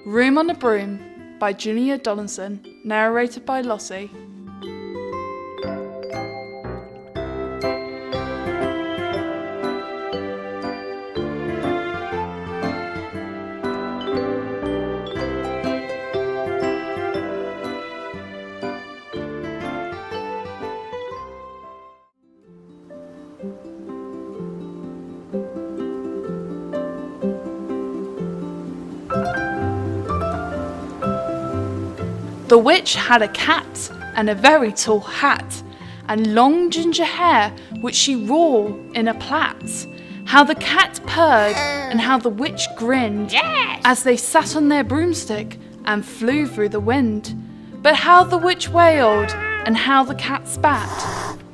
Room on the Broom by Julia Donaldson, narrated by Lossie. The witch had a cat and a very tall hat and long ginger hair which she wore in a plait. How the cat purred and how the witch grinned as they sat on their broomstick and flew through the wind. But how the witch wailed and how the cat spat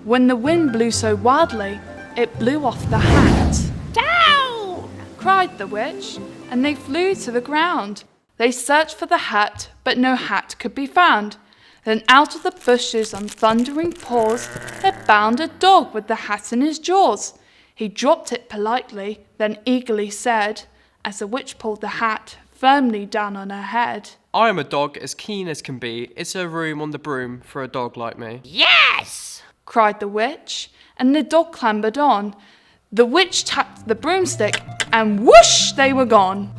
when the wind blew so wildly it blew off the hat. Down! Cried the witch, and they flew to the ground. They searched for the hat, but no hat could be found. Then out of the bushes on thundering paws, there bounded a dog with the hat in his jaws. He dropped it politely, then eagerly said, as the witch pulled the hat firmly down on her head, I am a dog as keen as can be. Is there room on the broom for a dog like me? Yes! Cried the witch, and the dog clambered on. The witch tapped the broomstick, and whoosh, they were gone.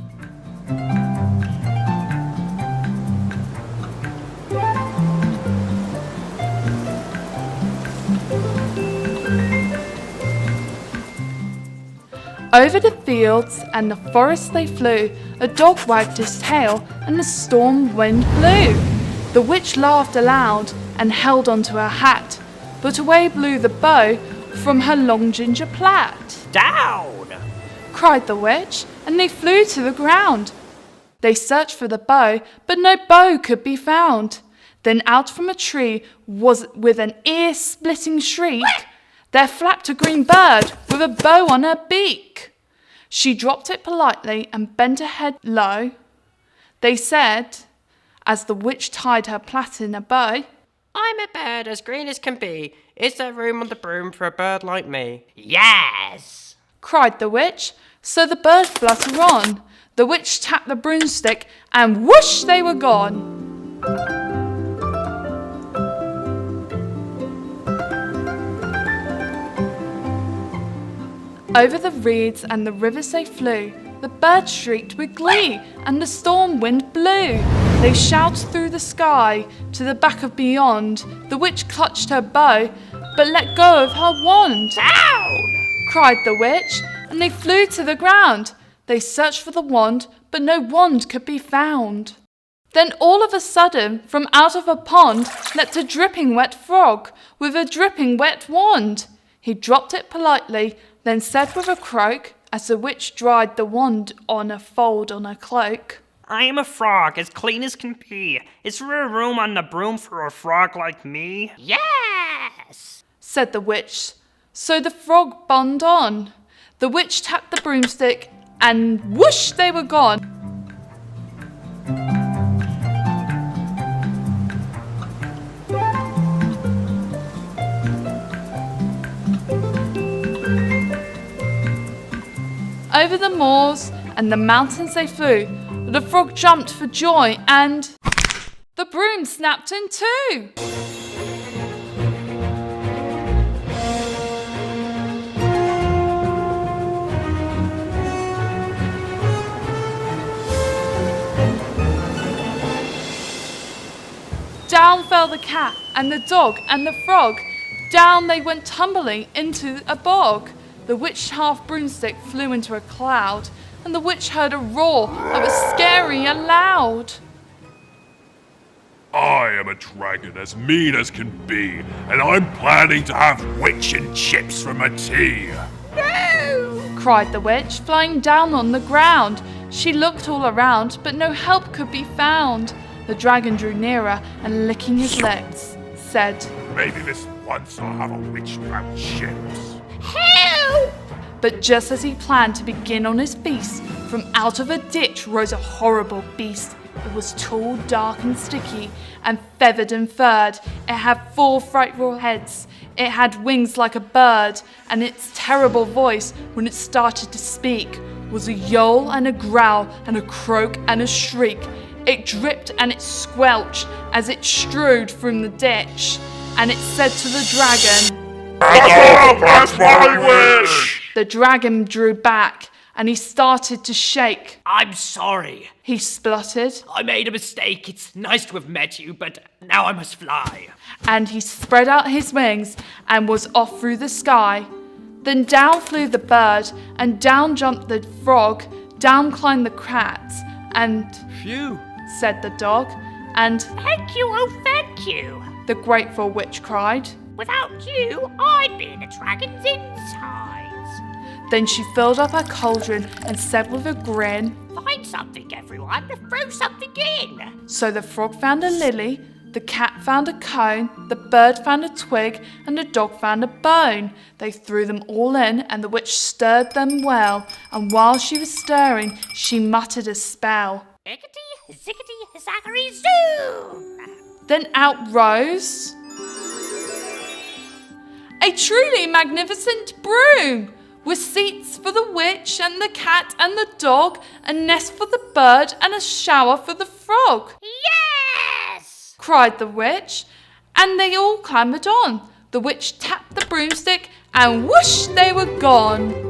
Over the fields and the forest they flew, a dog wagged his tail and the storm wind blew. The witch laughed aloud and held onto her hat, but away blew the bow from her long ginger plait. Down! Cried the witch, and they flew to the ground. They searched for the bow, but no bow could be found. Then out from a tree was with an ear-splitting shriek, there flapped a green bird with a bow on her beak. She dropped it politely and bent her head low. They said, as the witch tied her plait in a bow, I'm a bird as green as can be. Is there room on the broom for a bird like me? Yes! Cried the witch. So the bird flew on. The witch tapped the broomstick, and whoosh, they were gone. Over the reeds and the rivers they flew, the birds shrieked with glee, and the storm wind blew. They shouted through the sky to the back of beyond. The witch clutched her bow, but let go of her wand. Down! Cried the witch, and they flew to the ground. They searched for the wand, but no wand could be found. Then all of a sudden, from out of a pond, leapt a dripping wet frog with a dripping wet wand. He dropped it politely, then said with a croak, as the witch dried the wand on a fold on her cloak, I am a frog, as clean as can be. Is there a room on the broom for a frog like me? Yes! said the witch. So the frog bunned on. The witch tapped the broomstick, and whoosh, they were gone. Over the moors and the mountains they flew. The frog jumped for joy, and the broom snapped in two. Down fell the cat and the dog and the frog. Down they went tumbling into a bog. The witch's half broomstick flew into a cloud, and the witch heard a roar that was scary and loud. I am a dragon as mean as can be, and I'm planning to have witch and chips for my tea. No! Cried the witch, flying down on the ground. She looked all around, but no help could be found. The dragon drew nearer and, licking his lips, said, Maybe this once I'll have a witch without chips. Help! But just as he planned to begin on his feast, from out of a ditch rose a horrible beast. It was tall, dark and sticky, and feathered and furred. It had 4 frightful heads. It had wings like a bird, and its terrible voice, when it started to speak, was a yowl and a growl and a croak and a shriek. It dripped and it squelched as it strode from the ditch, and it said to the dragon, That's my wish! The dragon drew back, and he started to shake. I'm sorry. He spluttered, I made a mistake. It's nice to have met you, but now I must fly. and he spread out his wings and was off through the sky. Then down flew the bird, and down jumped the frog, down climbed the cat, and Phew! said the dog, and Thank you, oh thank you. the grateful witch cried. Without you, I'd be in a dragon's insides. Then she filled up her cauldron and said with a grin. Find something, everyone. Throw something in. So the frog found a lily, the cat found a cone, the bird found a twig, and the dog found a bone. They threw them all in, and the witch stirred them well, and while she was stirring, she muttered a spell. Zickety, zickety, zachary, zoom. Then out rose a truly magnificent broom, with seats for the witch and the cat and the dog, a nest for the bird and a shower for the frog, Yes! cried the witch, and they all clambered on. The witch tapped the broomstick, and whoosh, they were gone.